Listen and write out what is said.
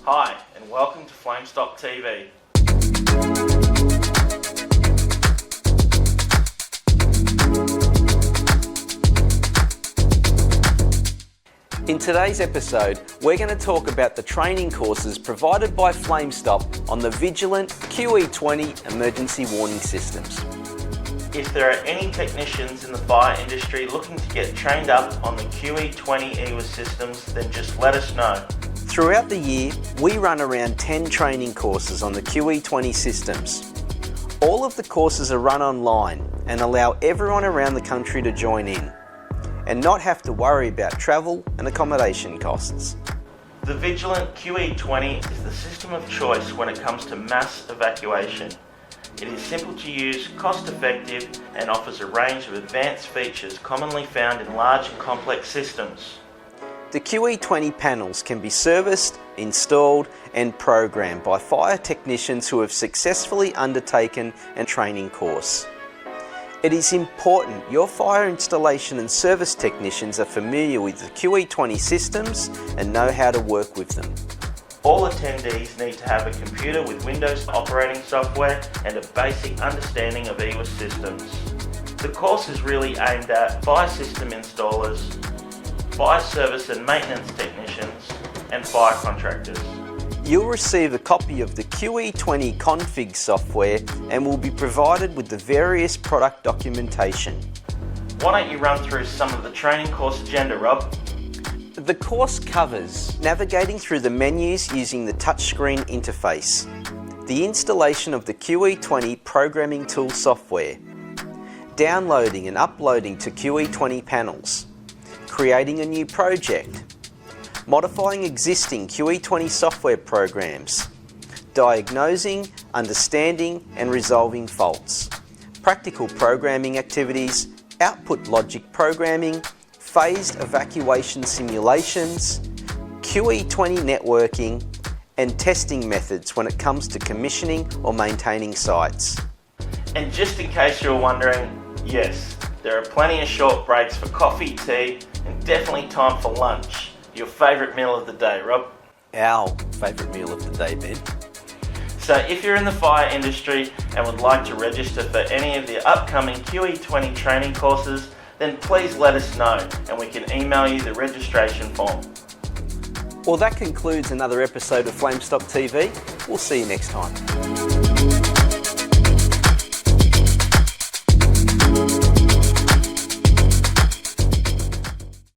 Hi, and welcome to FlameStop TV. In today's episode, we're going to talk about the training courses provided by FlameStop on the Vigilant QE20 emergency warning systems. If there are any technicians in the fire industry looking to get trained up on the QE20 EWA systems, then just let us know. Throughout the year, we run around 10 training courses on the QE20 systems. All of the courses are run online and allow everyone around the country to join in and not have to worry about travel and accommodation costs. The Vigilant QE20 is the system of choice when it comes to mass evacuation. It is simple to use, cost effective, and offers a range of advanced features commonly found in large and complex systems. The QE20 panels can be serviced, installed and programmed by fire technicians who have successfully undertaken a training course. It is important your fire installation and service technicians are familiar with the QE20 systems and know how to work with them. All attendees need to have a computer with Windows operating software and a basic understanding of EWA systems. The course is really aimed at fire system installers, fire service and maintenance technicians, and fire contractors. You'll receive a copy of the QE20 config software and will be provided with the various product documentation. Why don't you run through some of the training course agenda, Rob? The course covers navigating through the menus using the touchscreen interface, the installation of the QE20 programming tool software, downloading and uploading to QE20 panels, creating a new project, modifying existing QE20 software programs, diagnosing, understanding and resolving faults, practical programming activities, output logic programming, phased evacuation simulations, QE20 networking and testing methods when it comes to commissioning or maintaining sites. And just in case you were wondering, yes, there are plenty of short breaks for coffee, tea and definitely time for lunch. Your favourite meal of the day, Rob? Our favourite meal of the day, Ben. So if you're in the fire industry and would like to register for any of the upcoming QE20 training courses, then please let us know and we can email you the registration form. Well, that concludes another episode of FlameStop TV. We'll see you next time.